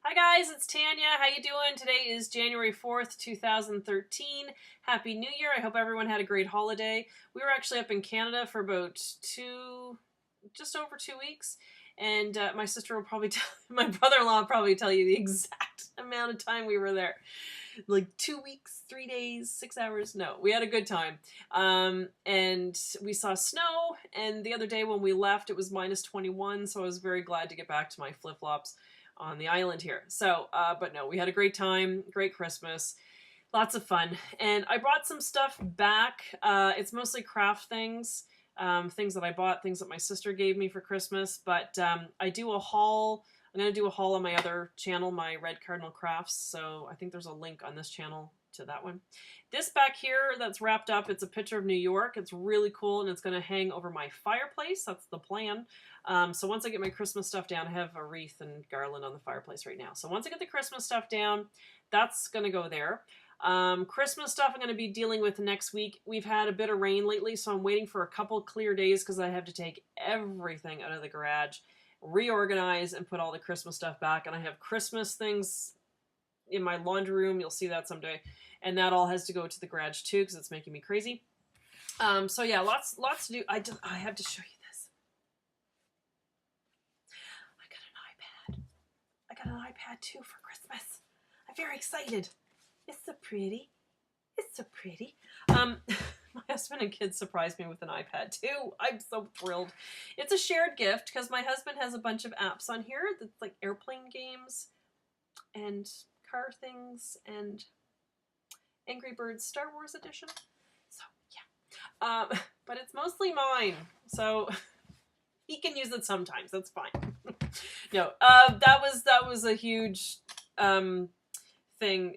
Hi guys, it's Tanya. How you doing? Today is January 4th, 2013. Happy New Year. I hope everyone had a great holiday. We were actually up in Canada for about just over 2 weeks. And my sister will probably my brother-in-law will probably tell you the exact amount of time we were there. Like 2 weeks, 3 days, 6 hours. No, we had a good time. And we saw snow. And the other day when we left, it was minus 21. So I was very glad to get back to my flip-flops on the island here. So, but no, we had a great time, great Christmas, lots of fun. And I brought some stuff back. It's mostly craft things, things that I bought, things that my sister gave me for Christmas. But I do a haul. I'm going to do a haul on my other channel, my Red Cardinal Crafts. So I think there's a link on this channel to that one. This back here that's wrapped up, it's a picture of New York. It's really cool, and it's going to hang over my fireplace. That's the plan. So once I get my Christmas stuff down, I have a wreath and garland on the fireplace right now. So once I get the Christmas stuff down, that's going to go there. Christmas stuff I'm going to be dealing with next week. We've had a bit of rain lately, so I'm waiting for a couple clear days because I have to take everything out of the garage, reorganize, and put all the Christmas stuff back. And I have Christmas things in my laundry room. You'll see that someday. And that all has to go to the garage too because it's making me crazy. So yeah, lots to do. I have to show you this. I got an iPad too for Christmas. I'm very excited. It's so pretty. It's so pretty. My husband and kids surprised me with an iPad too. I'm so thrilled. It's a shared gift because my husband has a bunch of apps on here that's like airplane games and car things and Angry Birds Star Wars edition. So yeah, but it's mostly mine. So he can use it sometimes. That's fine. No, that was a huge thing.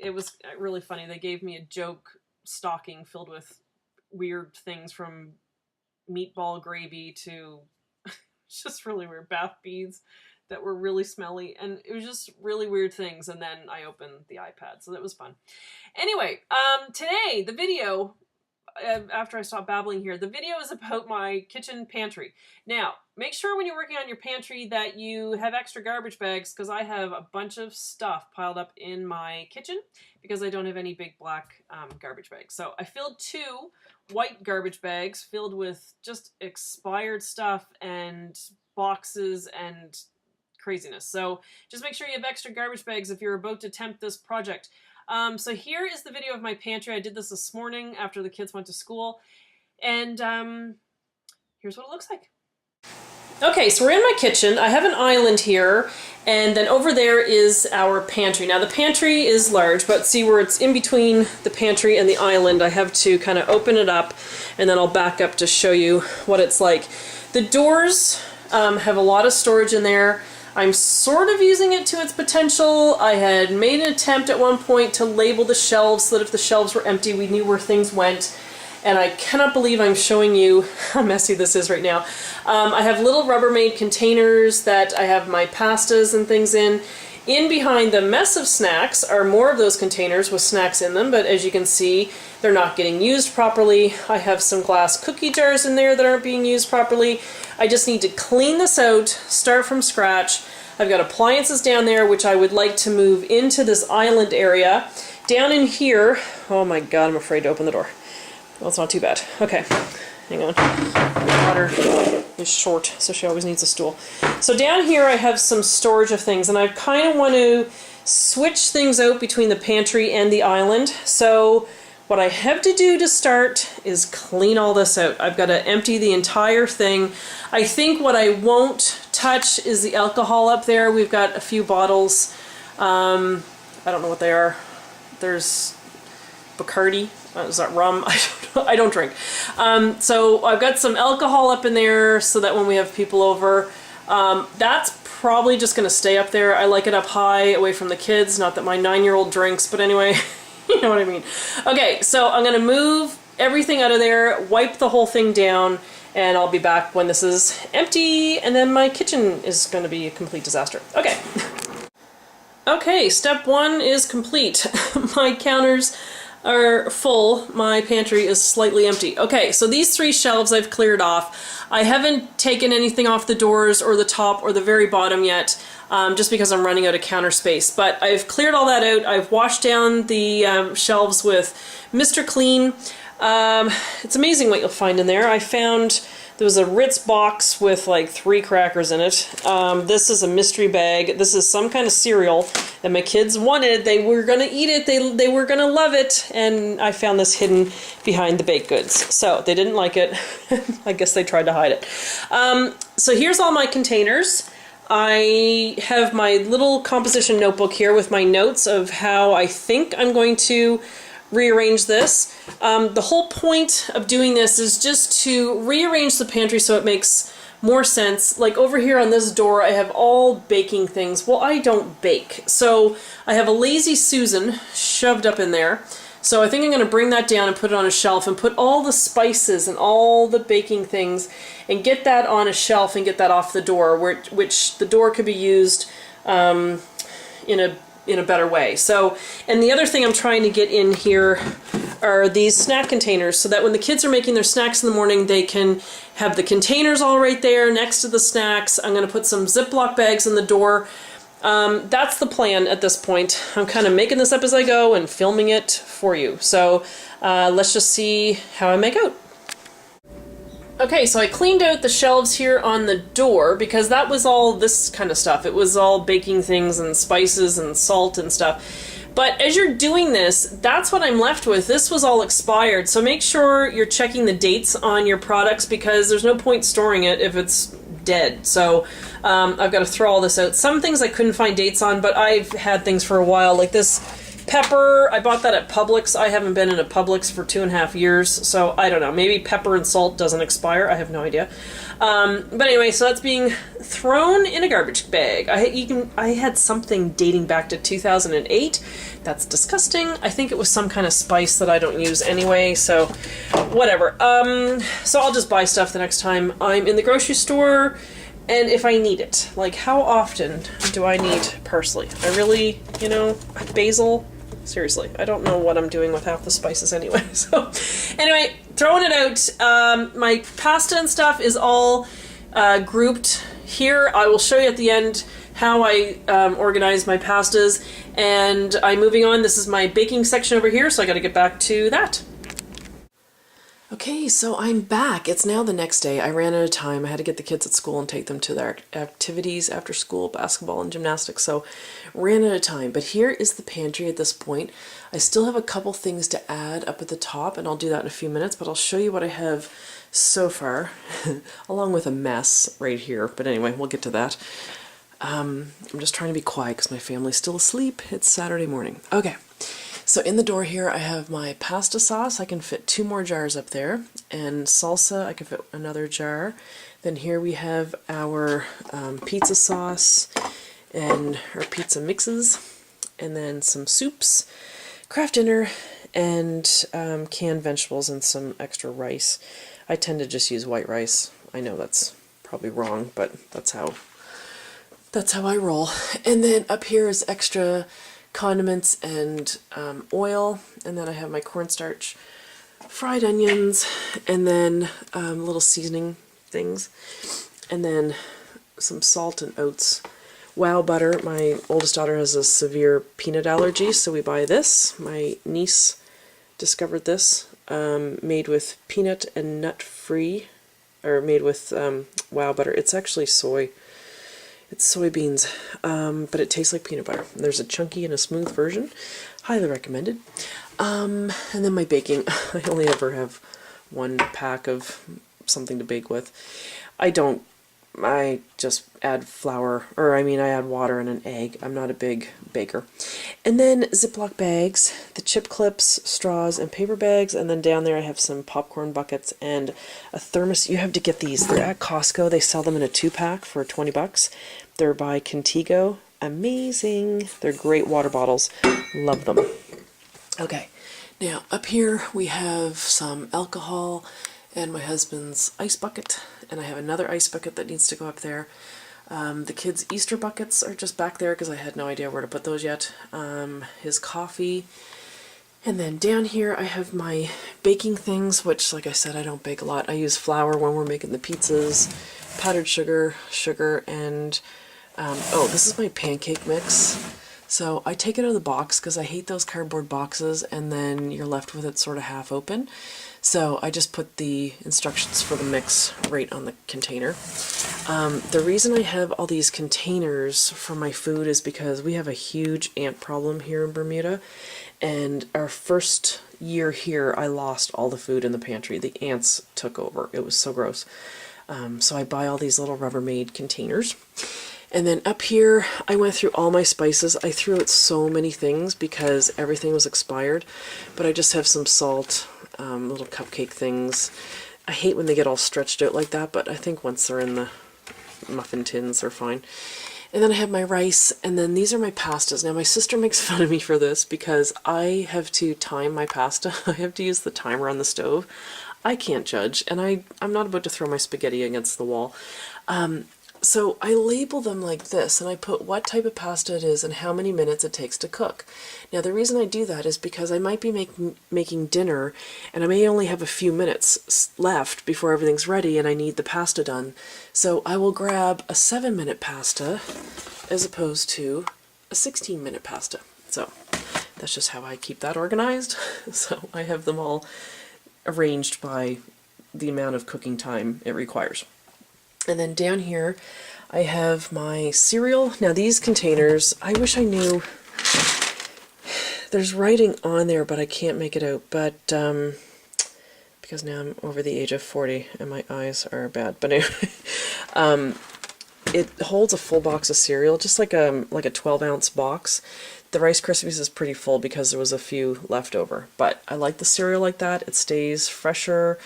It was really funny. They gave me a joke stocking filled with weird things from meatball gravy to just really weird bath beads that were really smelly, and it was just really weird things. And then I opened the iPad, so that was fun. Anyway, today the video, after I stop babbling here, the video is about my kitchen pantry. Now, make sure when you're working on your pantry that you have extra garbage bags, because I have a bunch of stuff piled up in my kitchen because I don't have any big black garbage bags. So I filled 2 white garbage bags filled with just expired stuff and boxes and craziness. So just make sure you have extra garbage bags if you're about to attempt this project. So here is the video of my pantry. I did this morning after the kids went to school, and here's what it looks like. Okay, so we're in my kitchen. I have an island here, and then over there is our pantry. Now the pantry is large, but see where it's in between the pantry and the island, I have to kind of open it up, and then I'll back up to show you what it's like. The doors have a lot of storage in there. I'm sort of using it to its potential. I had made an attempt at one point to label the shelves so that if the shelves were empty, we knew where things went. And I cannot believe I'm showing you how messy this is right now. I have little Rubbermaid containers that I have my pastas and things in. In behind the mess of snacks are more of those containers with snacks in them, but as you can see, they're not getting used properly. I have some glass cookie jars in there that aren't being used properly. I just need to clean this out, start from scratch. I've got appliances down there, which I would like to move into this island area. Down in here, oh my God, I'm afraid to open the door. Well, it's not too bad. Okay, hang on. My daughter is short, so she always needs a stool. So down here I have some storage of things, and I kind of want to switch things out between the pantry and the island. So what I have to do to start is clean all this out. I've got to empty the entire thing. I think what I won't touch is the alcohol up there. We've got a few bottles. I don't know what they are. There's Bacardi. Is that rum? I don't drink. So I've got some alcohol up in there so that when we have people over, that's probably just going to stay up there. I like it up high away from the kids. Not that my 9-year-old drinks, but anyway, you know what I mean. Okay, so I'm going to move everything out of there, wipe the whole thing down, and I'll be back when this is empty, and then my kitchen is going to be a complete disaster. Okay. Okay, step 1 is complete. My counters are full. My pantry is slightly empty. Okay, so these 3 shelves I've cleared off. I haven't taken anything off the doors or the top or the very bottom yet. just because I'm running out of counter space. But I've cleared all that out. I've washed down the shelves with Mr. Clean. It's amazing what you'll find in there. I found there was a Ritz box with like 3 crackers in it. This is a mystery bag. This is some kind of cereal that my kids wanted. They were going to eat it. They were going to love it. And I found this hidden behind the baked goods. So they didn't like it. I guess they tried to hide it. So here's all my containers. I have my little composition notebook here with my notes of how I think I'm going to rearrange this. The whole point of doing this is just to rearrange the pantry so it makes more sense. Like over here on this door, I have all baking things. Well, I don't bake, so I have a Lazy Susan shoved up in there. So I think I'm going to bring that down and put it on a shelf and put all the spices and all the baking things and get that on a shelf and get that off the door, which the door could be used in a better way. So, and the other thing I'm trying to get in here are these snack containers so that when the kids are making their snacks in the morning, they can have the containers all right there next to the snacks. I'm going to put some Ziploc bags in the door. That's the plan at this point. I'm kind of making this up as I go and filming it for you. So let's just see how I make out. Okay, so I cleaned out the shelves here on the door because that was all this kind of stuff. It was all baking things and spices and salt and stuff. But as you're doing this, that's what I'm left with. This was all expired, so make sure you're checking the dates on your products because there's no point storing it if it's dead. So I've got to throw all this out. Some things I couldn't find dates on, but I've had things for a while, like this pepper. I bought that at Publix. I haven't been in a Publix for 2.5 years, so I don't know. Maybe pepper and salt doesn't expire. I have no idea. But anyway, so that's being thrown in a garbage bag. I had something dating back to 2008. That's disgusting. I think it was some kind of spice that I don't use anyway, so whatever. So I'll just buy stuff the next time I'm in the grocery store, and if I need it. Like, how often do I need parsley? I really, basil? Seriously, I don't know what I'm doing with half the spices anyway. So anyway, throwing it out. My pasta and stuff is all grouped here. I will show you at the end how I organize my pastas. And I'm moving on. This is my baking section over here, so I got to get back to that. Okay, so I'm back. It's now the next day. I ran out of time. I had to get the kids at school and take them to their activities after school, basketball and gymnastics, so ran out of time. But here is the pantry at this point. I still have a couple things to add up at the top, and I'll do that in a few minutes, but I'll show you what I have so far, along with a mess right here. But anyway, we'll get to that. I'm just trying to be quiet because my family's still asleep. It's Saturday morning. Okay. So in the door here I have my pasta sauce. I can fit 2 more jars up there, and salsa I can fit another jar. Then here we have our pizza sauce and our pizza mixes, and then some soups, Kraft Dinner, and canned vegetables and some extra rice. I tend to just use white rice. I know that's probably wrong, but that's how I roll. And then up here is extra condiments and oil, and then I have my cornstarch, fried onions, and then little seasoning things, and then some salt and oats. Wow butter. My oldest daughter has a severe peanut allergy, so we buy this. My niece discovered this, made with peanut and nut free, or made with wow butter. It's actually soy. It's soybeans, but it tastes like peanut butter. There's a chunky and a smooth version. Highly recommended. And then my baking. I only ever have 1 pack of something to bake with. I just add flour, I add water and an egg. I'm not a big baker. And then Ziploc bags, the chip clips, straws, and paper bags. And then down there I have some popcorn buckets and a thermos. You have to get these. They're at Costco. They sell them in a 2-pack for 20 bucks. They're by Contigo. Amazing. They're great water bottles. Love them. Okay. Now up here we have some alcohol and my husband's ice bucket. And I have another ice bucket that needs to go up there. The kids' Easter buckets are just back there because I had no idea where to put those yet. His coffee. And then down here I have my baking things, which, like I said, I don't bake a lot. I use flour when we're making the pizzas, powdered sugar, and Oh, this is my pancake mix. So I take it out of the box because I hate those cardboard boxes and then you're left with it sort of half open. So I just put the instructions for the mix right on the container. The reason I have all these containers for my food is because we have a huge ant problem here in Bermuda. And our first year here, I lost all the food in the pantry. The ants took over. It was so gross. So I buy all these little Rubbermaid containers. And then up here, I went through all my spices. I threw out so many things because everything was expired. But I just have some salt, little cupcake things. I hate when they get all stretched out like that, but I think once they're in the muffin tins, they're fine. And then I have my rice, and then these are my pastas. Now my sister makes fun of me for this because I have to time my pasta. I have to use the timer on the stove. I can't judge, and I'm not about to throw my spaghetti against the wall. So I label them like this, and I put what type of pasta it is and how many minutes it takes to cook. Now the reason I do that is because I might be making dinner, and I may only have a few minutes left before everything's ready and I need the pasta done. So I will grab a 7-minute pasta as opposed to a 16-minute pasta. So that's just how I keep that organized. So I have them all arranged by the amount of cooking time it requires. And then down here I have my cereal. Now these containers, I wish I knew, there's writing on there but I can't make it out, but because now I'm over the age of 40 and my eyes are bad. But anyway, it holds a full box of cereal, just like a 12-ounce box. The Rice Krispies is pretty full because there was a few left over, but I like the cereal like that. It stays fresher,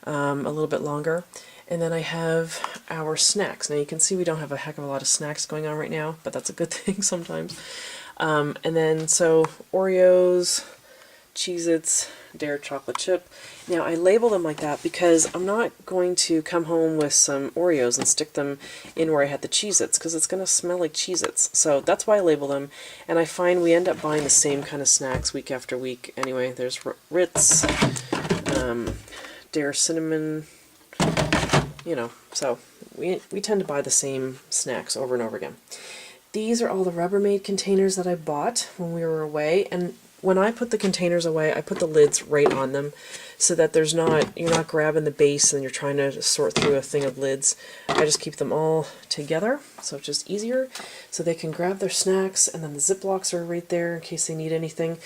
a little bit longer. And then I have our snacks. Now you can see we don't have a heck of a lot of snacks going on right now, but that's a good thing sometimes. And then so Oreos, Cheez-Its, Dare chocolate chip. Now I label them like that because I'm not going to come home with some Oreos and stick them in where I had the Cheez-Its because it's going to smell like Cheez-Its. So that's why I label them, and I find we end up buying the same kind of snacks week after week anyway. There's Ritz, Dare cinnamon, you know, so we tend to buy the same snacks over and over again. These are all the Rubbermaid containers that I bought when we were away, and when I put the containers away, I put the lids right on them so that you're not grabbing the base and you're trying to sort through a thing of lids. I just keep them all together, so it's just easier. So they can grab their snacks, and then the Ziplocs are right there in case they need anything.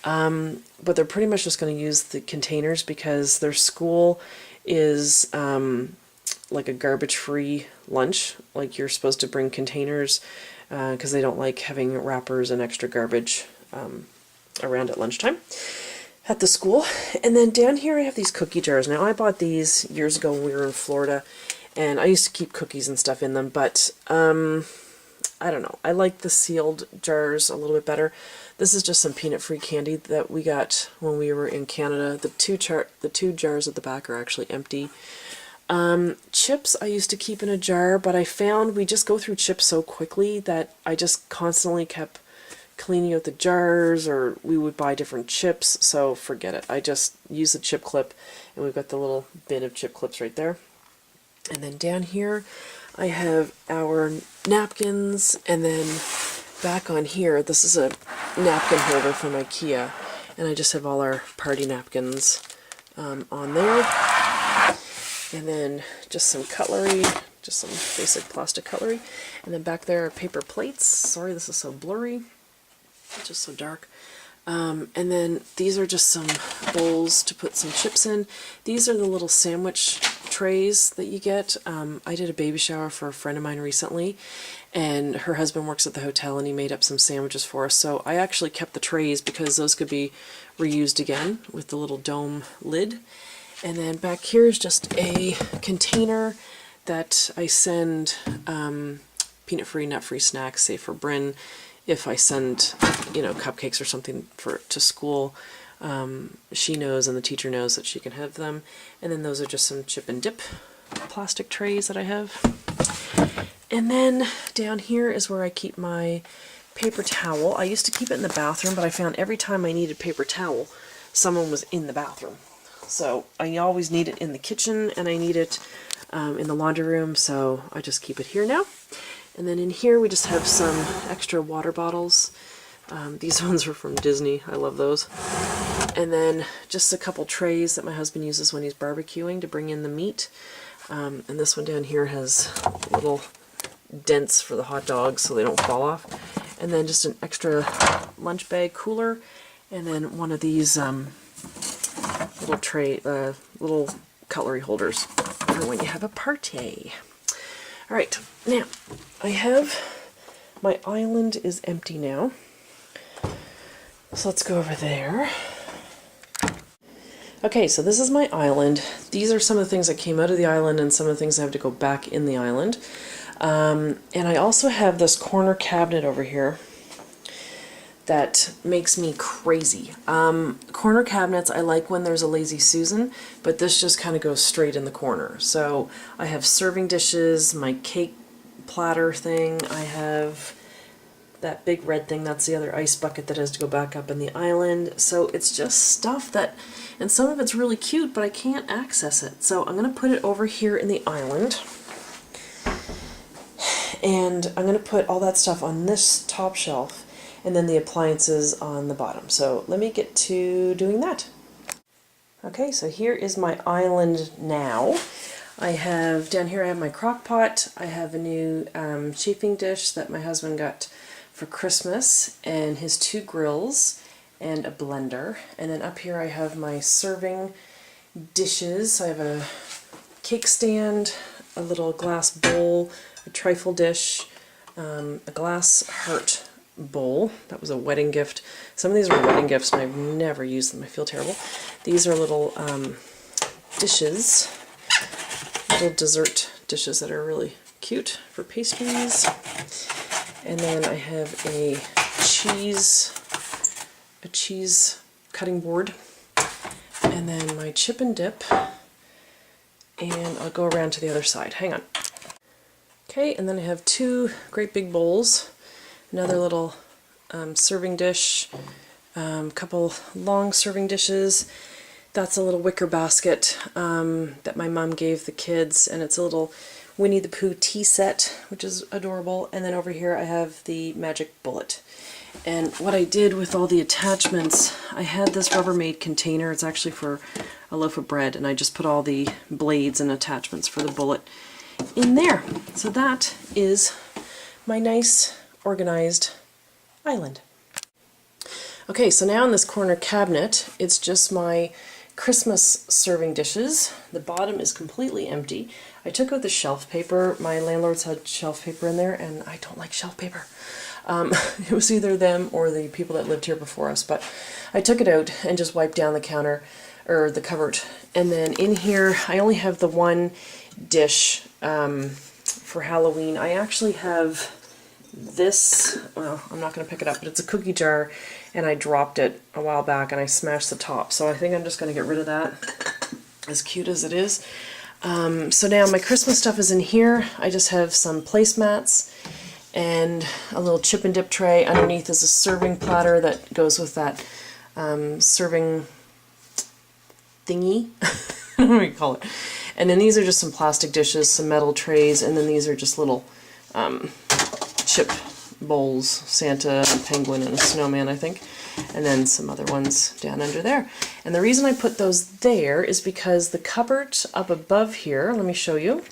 But they're pretty much just going to use the containers because their school is like a garbage-free lunch. Like you're supposed to bring containers because they don't like having wrappers and extra garbage around at lunchtime at the school. And then down here I have these cookie jars. Now I bought these years ago when we were in Florida, and I used to keep cookies and stuff in them, but I don't know. I like the sealed jars a little bit better. This is just some peanut-free candy that we got when we were in Canada. The two jars at the back are actually empty. Chips I used to keep in a jar, but I found we just go through chips so quickly that I just constantly kept cleaning out the jars, or we would buy different chips, so forget it. I just use the chip clip, and we've got the little bin of chip clips right there. And then down here I have our napkins, and then back on here, this is a napkin holder from IKEA, and I just have all our party napkins on there. And then just some cutlery, just some basic plastic cutlery. And then back there are paper plates. Sorry, this is so blurry. It's just so dark. And then these are just some bowls to put some chips in. These are the little sandwich trays that you get. I did a baby shower for a friend of mine recently, and her husband works at the hotel, and he made up some sandwiches for us. So I actually kept the trays because those could be reused again with the little dome lid. And then back here is just a container that I send peanut-free, nut-free snacks, say for Bryn. If I send, cupcakes or something to school, she knows and the teacher knows that she can have them. And then those are just some chip and dip plastic trays that I have. And then down here is where I keep my paper towel. I used to keep it in the bathroom, but I found every time I needed paper towel, someone was in the bathroom. So I always need it in the kitchen, and I need it in the laundry room, so I just keep it here now. And then in here we just have some extra water bottles. These ones are from Disney. I love those. And then just a couple trays that my husband uses when he's barbecuing to bring in the meat. And this one down here has little dents for the hot dogs so they don't fall off. And then just an extra lunch bag cooler. And then one of these little cutlery holders for when you have a party. All right, now I have, my island is empty now. So let's go over there. Okay, so this is my island. These are some of the things that came out of the island and some of the things I have to go back in the island. And I also have this corner cabinet over here that makes me crazy. Corner cabinets, I like when there's a lazy Susan, but this just kind of goes straight in the corner. So I have serving dishes, my cake platter thing, I have that big red thing, that's the other ice bucket that has to go back up in the island. So it's just stuff that, and some of it's really cute, but I can't access it. So I'm going to put it over here in the island. And I'm going to put all that stuff on this top shelf, and then the appliances on the bottom. So let me get to doing that. Okay, so here is my island now. I have, down here I have my crock pot, I have a new chafing dish that my husband got for Christmas, and his 2 grills, and a blender. And then up here I have my serving dishes. I have a cake stand, a little glass bowl, a trifle dish, a glass heart bowl. That was a wedding gift. Some of these are wedding gifts and I've never used them. I feel terrible. These are little dishes, little dessert dishes that are really cute for pastries. And then I have a cheese cutting board, and then my chip and dip, and I'll go around to the other side. Hang on. Okay, and then I have 2 great big bowls, another little serving dish, couple long serving dishes. That's a little wicker basket that my mom gave the kids, and it's a little Winnie the Pooh tea set, which is adorable. And then over here I have the magic bullet. And what I did with all the attachments, I had this Rubbermaid container. It's actually for a loaf of bread, and I just put all the blades and attachments for the bullet in there. So that is my nice organized island. Okay, so now in this corner cabinet, it's just my Christmas serving dishes. The bottom is completely empty. I took out the shelf paper. My landlords had shelf paper in there, and I don't like shelf paper. It was either them or the people that lived here before us, but I took it out and just wiped down the counter, or the cupboard. And then in here, I only have the one dish for Halloween. I actually have this, well, I'm not going to pick it up, but it's a cookie jar, and I dropped it a while back and I smashed the top. So I think I'm just going to get rid of that, as cute as it is. So now my Christmas stuff is in here. I just have some placemats and a little chip and dip tray. Underneath is a serving platter that goes with that serving thingy. I don't know what you call it. And then these are just some plastic dishes, some metal trays, and then these are just little chip bowls, Santa, a penguin, and a snowman, I think. And then some other ones down under there. And the reason I put those there is because the cupboard up above here, let me show you.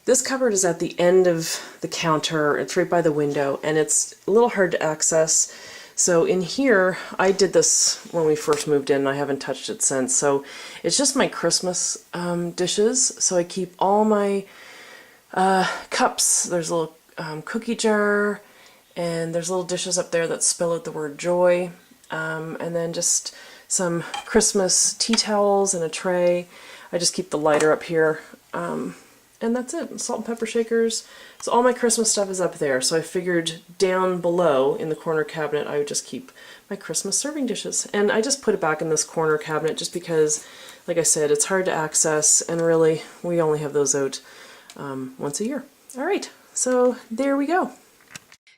This cupboard is at the end of the counter. It's right by the window, and it's a little hard to access. So in here, I did this when we first moved in, and I haven't touched it since. So it's just my Christmas dishes. So I keep all my cups. There's a little cookie jar, and there's little dishes up there that spell out the word joy. And then just some Christmas tea towels and a tray. I just keep the lighter up here. And that's it. Salt and pepper shakers. So all my Christmas stuff is up there. So I figured down below in the corner cabinet I would just keep my Christmas serving dishes. And I just put it back in this corner cabinet just because, like I said, it's hard to access, and really we only have those out once a year. Alright, so there we go.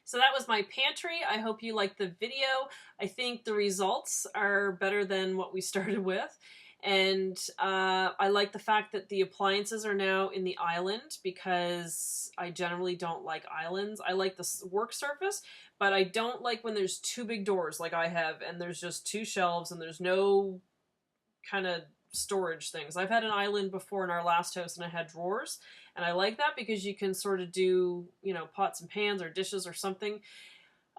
So that was my pantry. I hope you liked the video. I think the results are better than what we started with. And I like the fact that the appliances are now in the island, because I generally don't like islands. I like the work surface, but I don't like when there's two big doors like I have and there's just two shelves and there's no kind of storage things. I've had an island before in our last house and I had drawers, and I like that because you can sort of do, you know, pots and pans or dishes or something.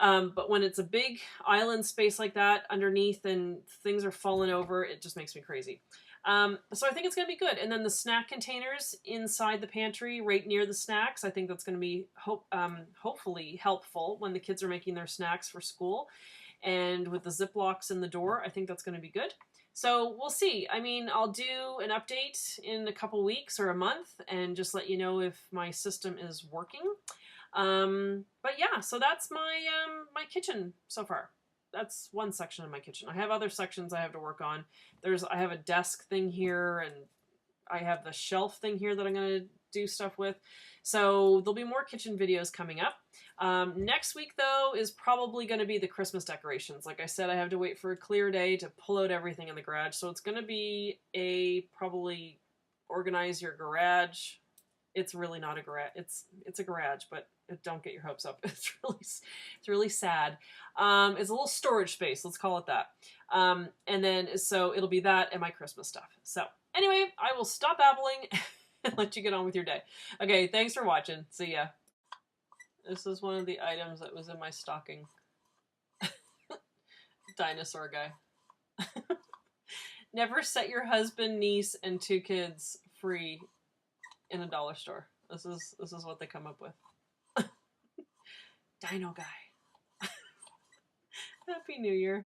But when it's a big island space like that underneath and things are falling over, it just makes me crazy. So I think it's going to be good. And then the snack containers inside the pantry, right near the snacks, I think that's going to be hopefully helpful when the kids are making their snacks for school. And with the Ziplocs in the door, I think that's going to be good. So we'll see. I mean, I'll do an update in a couple weeks or a month and just let you know if my system is working. But yeah, so that's my my kitchen so far. That's one section of my kitchen. I have other sections I have to work on. I have a desk thing here, and I have the shelf thing here that I'm going to do stuff with. So there'll be more kitchen videos coming up. Next week, though, is probably going to be the Christmas decorations. Like I said, I have to wait for a clear day to pull out everything in the garage. So it's going to be probably organize your garage. It's really not a garage. It's a garage, but don't get your hopes up. It's really sad. It's a little storage space. Let's call it that. And then so it'll be that and my Christmas stuff. So anyway, I will stop babbling and let you get on with your day. Okay, thanks for watching. See ya. This is one of the items that was in my stocking. Dinosaur guy. Never set your husband, niece, and 2 kids free in a dollar store. This is what they come up with. Dino guy. Happy New Year.